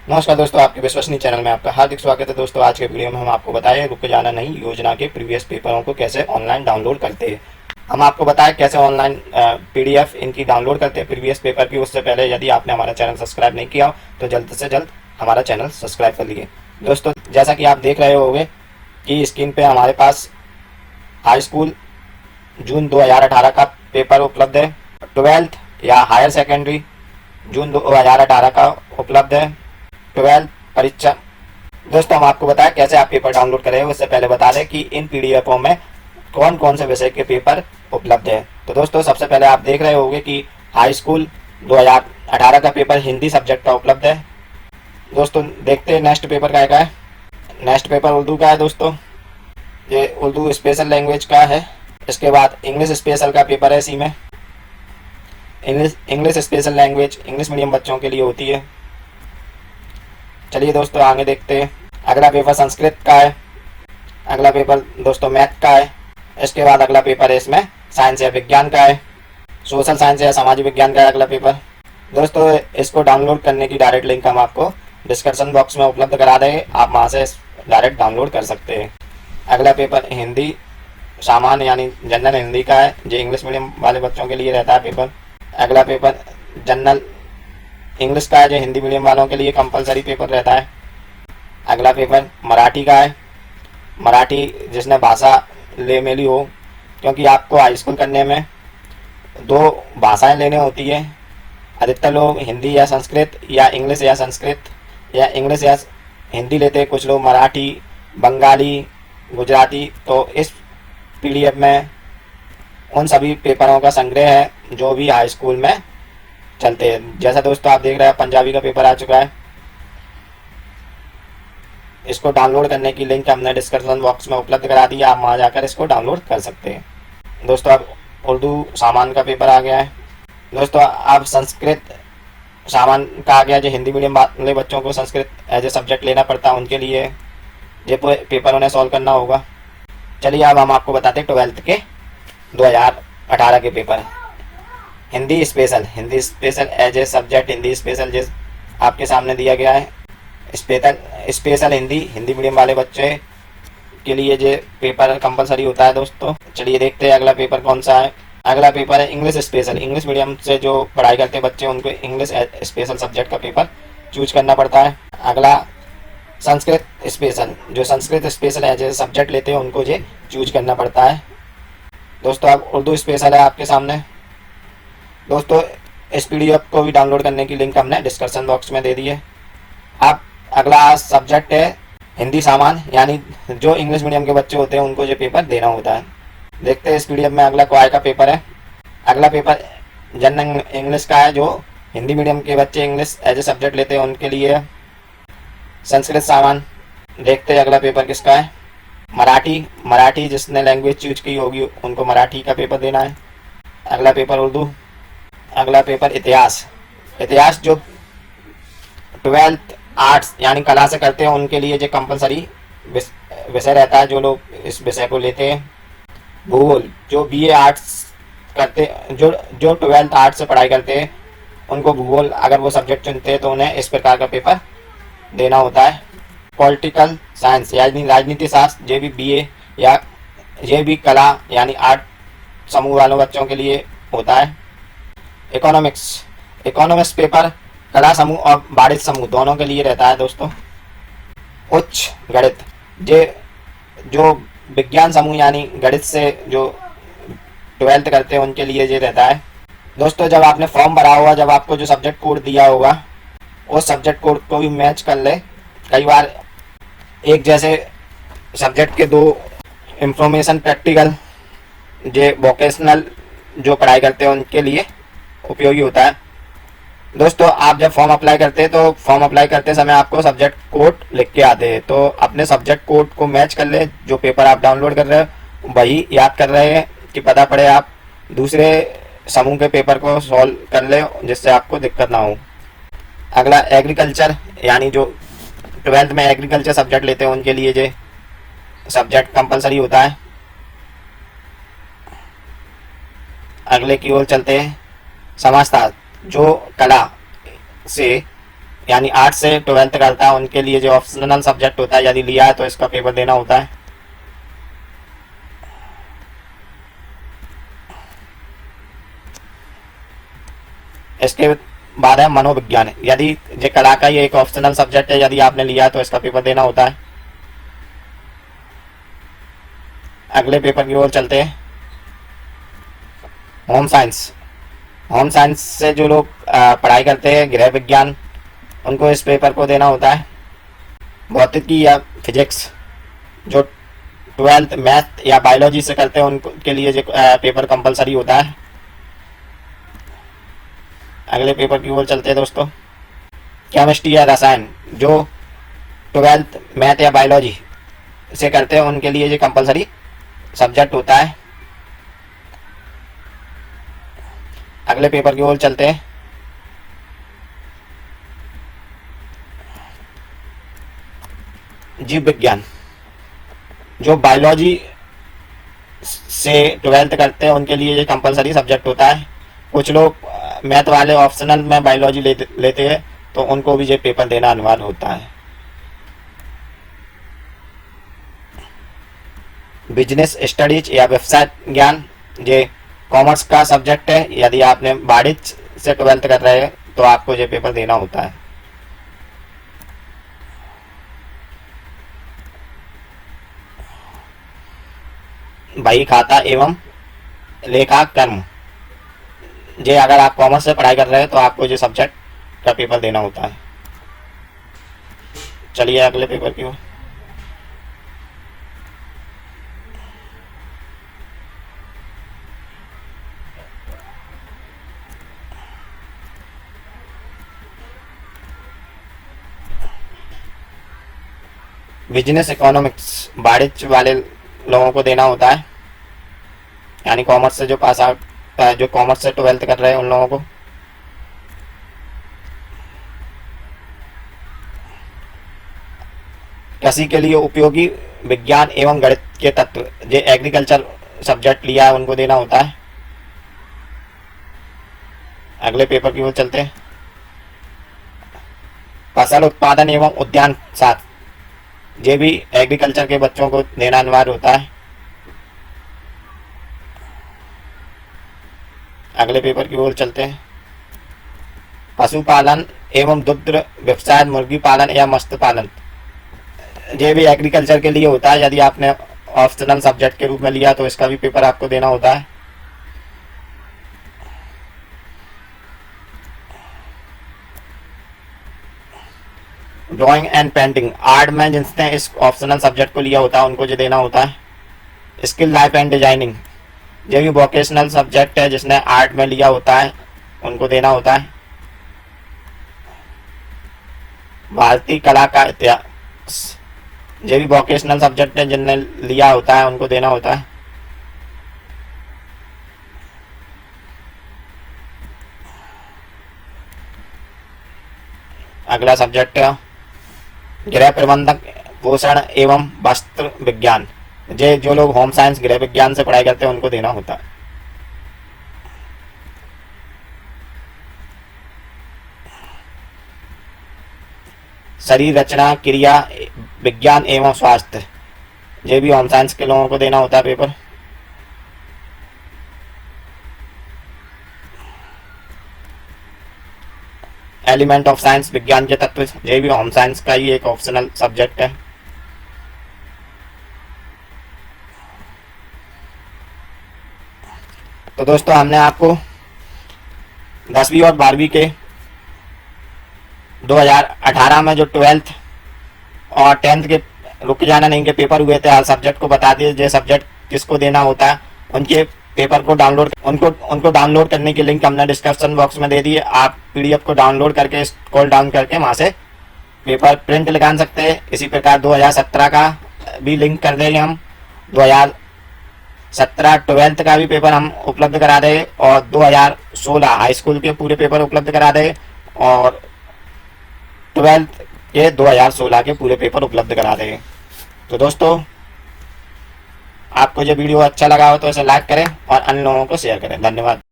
नमस्कार दोस्तों, आपके विश्वसनीय चैनल में आपका हार्दिक स्वागत है। दोस्तों, आज के वीडियो में हम आपको बताएं रुक जाना नहीं योजना के प्रीवियस पेपरों को कैसे ऑनलाइन डाउनलोड करते हैं। हम आपको बताएं कैसे ऑनलाइन पीडीएफ इनकी डाउनलोड करते हैं प्रीवियस पेपर की। उससे पहले यदि आपने हमारा चैनल सब्सक्राइब नहीं किया हो तो जल्द से जल्द हमारा चैनल सब्सक्राइब कर लीजिए। दोस्तों, जैसा कि आप देख रहे होंगे कि स्क्रीन पे हमारे पास हाई स्कूल जून 2018 का पेपर उपलब्ध है। 12th या हायर सेकेंडरी जून 2018 का उपलब्ध है। 12th परीक्षा। दोस्तों, हम आपको बताएं कैसे आप पेपर डाउनलोड करें। उससे पहले बता दें कि इन पीडीएफों में कौन कौन से विषय के पेपर उपलब्ध है। तो दोस्तों, सबसे पहले आप देख रहे होंगे कि हाई स्कूल 2018 का पेपर हिंदी सब्जेक्ट का उपलब्ध है। दोस्तों, देखते हैं नेक्स्ट पेपर का है। नेक्स्ट पेपर उर्दू का है। दोस्तों, ये उर्दू स्पेशल लैंग्वेज का है। इसके बाद इंग्लिश स्पेशल का पेपर है। इसी में English special language English medium बच्चों के लिए होती है। चलिए दोस्तों, आगे देखते हैं। अगला पेपर संस्कृत का है। अगला पेपर दोस्तों मैथ का है। इसके बाद अगला पेपर है इसमें साइंस या विज्ञान का है। सोशल साइंस या सामाजिक विज्ञान का है अगला पेपर। दोस्तों, इसको डाउनलोड करने की डायरेक्ट लिंक हम आपको डिस्क्रिप्शन बॉक्स में उपलब्ध करा देंगे। आप वहाँ से डायरेक्ट डाउनलोड कर सकते हैं। अगला पेपर हिंदी सामान्य यानी जनरल हिंदी का है, जो इंग्लिश मीडियम वाले बच्चों के लिए रहता है पेपर। अगला पेपर जनरल इंग्लिश का है, जो हिंदी मीडियम वालों के लिए कंपलसरी पेपर रहता है। अगला पेपर मराठी का है। मराठी जिसने भाषा ले मेली हो, क्योंकि आपको हाई स्कूल करने में 2 भाषाएं लेने होती है। अधिकतर लोग हिंदी या संस्कृत या इंग्लिश या संस्कृत या इंग्लिश या हिंदी लेते हैं। कुछ लोग मराठी, बंगाली, गुजराती। तो इस पीडीएफ में उन सभी पेपरों का संग्रह है जो भी हाई स्कूल में चलते हैं। जैसा दोस्तों आप देख रहे हैं, पंजाबी का पेपर आ चुका है। इसको डाउनलोड करने की लिंक हमने डिस्क्रिप्शन बॉक्स में उपलब्ध करा दी है। आप वहाँ जाकर इसको डाउनलोड कर सकते हैं। दोस्तों, अब उर्दू सामान्य का पेपर आ गया है। दोस्तों, अब संस्कृत सामान्य का आ गया। जो हिंदी मीडियम वाले बच्चों को संस्कृत एज ए सब्जेक्ट लेना पड़ता है, उनके लिए ये पेपर उन्हें सॉल्व करना होगा। चलिए, अब हम आपको बताते हैं 12th के 2018 के paper. Hindi special as a subject Hindi special जिस आपके सामने दिया गया है। स्पेशल हिंदी मीडियम वाले बच्चे के लिए ये पेपर कंपलसरी होता है। दोस्तों, चलिए देखते हैं अगला पेपर कौन सा है। अगला पेपर है इंग्लिश स्पेशल। इंग्लिश मीडियम से जो पढ़ाई करते बच्चे, उनको इंग्लिश स्पेशल सब्जेक्ट का पेपर चूज करना पड़ता है। अगला संस्कृत स्पेशल, जो Sanskrit special as a subject लेते हैं, उनको ये चूज करना पड़ता है। दोस्तों, अब उर्दू स्पेशल है आपके सामने। दोस्तों, इस पीडीएफ को भी डाउनलोड करने की लिंक हमने डिस्क्रिप्शन बॉक्स में दे दी है। अब अगला सब्जेक्ट है हिंदी सामान्य, यानी जो इंग्लिश मीडियम के बच्चे होते हैं उनको ये पेपर देना होता है। देखते हैं इस पीडीएफ में अगला क्वाय का पेपर है। अगला पेपर जनरल इंग्लिश का है, जो हिंदी मीडियम के बच्चे इंग्लिश एज ए सब्जेक्ट लेते हैं उनके लिए। संस्कृत सामान्य। देखते हैं अगला पेपर किसका है। मराठी जिसने लैंग्वेज चूज की होगी उनको मराठी का पेपर देना है। अगला पेपर उर्दू। अगला पेपर इतिहास जो 12th आर्ट्स यानी कला से करते हैं उनके लिए जो कंपलसरी विषय रहता है, जो लोग इस विषय को लेते हैं। भूगोल जो बीए आर्ट्स करते, जो 12th आर्ट्स से पढ़ाई करते हैं, उनको भूगोल अगर वो सब्जेक्ट चुनते हैं तो उन्हें इस प्रकार का पेपर देना होता है। पॉलिटिकल साइंस यानी राजनीति शास्त्र, ये भी बीए या ये भी कला यानी आर्ट समूह वालों बच्चों के लिए होता है। इकोनॉमिक्स पेपर कला समूह और वाणिज्य समूह दोनों के लिए रहता है। दोस्तों, उच्च गणित जो विज्ञान समूह यानी गणित से जो 12th करते हैं उनके लिए ये रहता है। दोस्तों, जब आपने फॉर्म भरा होगा, जब आपको जो सब्जेक्ट कोड दिया होगा उस सब्जेक्ट कोड को भी मैच कर ले। कई बार एक जैसे सब्जेक्ट के 2 इंफॉर्मेशन प्रैक्टिकल जो वोकेशनल जो पढ़ाई करते हैं उनके लिए उपयोगी होता है। दोस्तों, आप जब फॉर्म अप्लाई करते हैं तो फॉर्म अप्लाई करते समय आपको सब्जेक्ट कोड लिख के आते हैं, तो अपने सब्जेक्ट कोड को मैच कर ले। जो पेपर आप डाउनलोड कर रहे हैं वही याद कर रहे हैं कि पता पड़े आप दूसरे समूह के पेपर को सॉल्व कर ले, जिससे आपको दिक्कत ना हो। अगला एग्रीकल्चर, यानी जो 12th में एग्रीकल्चर सब्जेक्ट लेते हैं उनके लिए ये सब्जेक्ट कंपलसरी होता है। अगले की ओर चलते हैं। समाजशास्त्र जो कला से यानी 8 से 12th करता है उनके लिए जो ऑप्शनल सब्जेक्ट होता है, यदि लिया है तो इसका पेपर देना होता है। इसके बाद है मनोविज्ञान। यदि ये कला का ये एक ऑप्शनल सब्जेक्ट है, यदि आपने लिया है तो इसका पेपर देना होता है। अगले पेपर की ओर चलते हैं। Home science. होम साइंस से जो लोग पढ़ाई करते हैं, गृह विज्ञान, उनको इस पेपर को देना होता है। भौतिकी या फिजिक्स, जो 12th मैथ या बायोलॉजी से करते हैं उनके लिए जो पेपर कंपलसरी होता है। अगले पेपर की ओर चलते हैं दोस्तों। केमिस्ट्री या रसायन, जो 12th मैथ या बायोलॉजी से करते हैं उनके लिए ये कंपलसरी सब्जेक्ट होता है। अगले पेपर की ओर चलते हैं। जीव विज्ञान, जो बायोलॉजी से 12th करते हैं उनके लिए ये कंपलसरी सब्जेक्ट होता है। कुछ लोग मैथ वाले ऑप्शनल में बायोलॉजी लेते हैं तो उनको भी ये पेपर देना अनिवार्य होता है। बिजनेस स्टडीज या व्यवसाय ज्ञान, ये कॉमर्स का सब्जेक्ट है। यदि आपने वाणिज्य से 12th कर रहे हैं तो आपको ये पेपर देना होता है। बही खाता एवं लेखाकर्म, ये अगर आप कॉमर्स से पढ़ाई कर रहे हैं तो आपको ये सब्जेक्ट का पेपर देना होता है। चलिए अगले पेपर की ओर। बिजनेस इकोनॉमिक्स, वाणिज्य वाले लोगों को देना होता है, यानी कॉमर्स से जो पास आउट, जो कॉमर्स से 12th कर रहे हैं उन लोगों को। कृषि के लिए उपयोगी विज्ञान एवं गणित के तत्व, जो एग्रीकल्चर सब्जेक्ट लिया है उनको देना होता है। अगले पेपर की ओर चलते हैं। फसल उत्पादन एवं उद्यान शास्त्र, ये भी एग्रीकल्चर के बच्चों को देना अनिवार्य होता है। अगले पेपर की ओर चलते हैं। पशुपालन एवं दुग्ध व्यवसाय, मुर्गी पालन या मत्स्य पालन, ये भी एग्रीकल्चर के लिए होता है। यदि आपने ऑप्शनल सब्जेक्ट के रूप में लिया तो इसका भी पेपर आपको देना होता है। ड्राइंग एंड पेंटिंग, आर्ट में जिसने इस ऑप्शनल सब्जेक्ट को लिया होता है उनको जो देना होता है। स्किल लाइफ एंड डिजाइनिंग, जो भी वोकेशनल सब्जेक्ट है जिसने आर्ट में लिया होता है उनको देना होता है। भारतीय कला का इतिहास, जो भी वोकेशनल सब्जेक्ट है जिनने लिया होता है उनको देना होता है। अगला सब्जेक्ट है गृह प्रबंधक, पोषण एवं वस्त्र विज्ञान, जो लोग होम साइंस गृह विज्ञान से पढ़ाई करते हैं उनको देना होता है। शरीर रचना, क्रिया विज्ञान एवं स्वास्थ्य, ये भी होम साइंस के लोगों को देना होता है पेपर। एलिमेंट ऑफ साइंस, विज्ञान के तत्व, ये भी होम साइंस का ही एक ऑप्शनल सब्जेक्ट है। तो दोस्तों हमने आपको 10वीं और 12वीं के 2018 में जो 12th और 10th के रुक जाना नहीं के पेपर हुए थे, हर सब्जेक्ट को बता दिए जो सब्जेक्ट किसको देना होता है। उनके पेपर को उनको डाउनलोड करने की लिंक हमने डिस्क्रिप्शन बॉक्स में दे दी है। आप पीडीएफ को डाउनलोड करके स्क्रॉल डाउन करके वहां से पेपर प्रिंट निकाल सकते हैं। इसी प्रकार 2017 का भी लिंक कर देंगे हम। 2017 12th का भी पेपर हम उपलब्ध करा देंगे और 2016 हाई स्कूल के पूरे पेपर उपलब्ध करा देंगे और 12th के 2016 के पूरे पेपर उपलब्ध करा देंगे। तो दोस्तों आपको जो वीडियो अच्छा लगा हो तो इसे लाइक करें और अन्य लोगों को शेयर करें। धन्यवाद।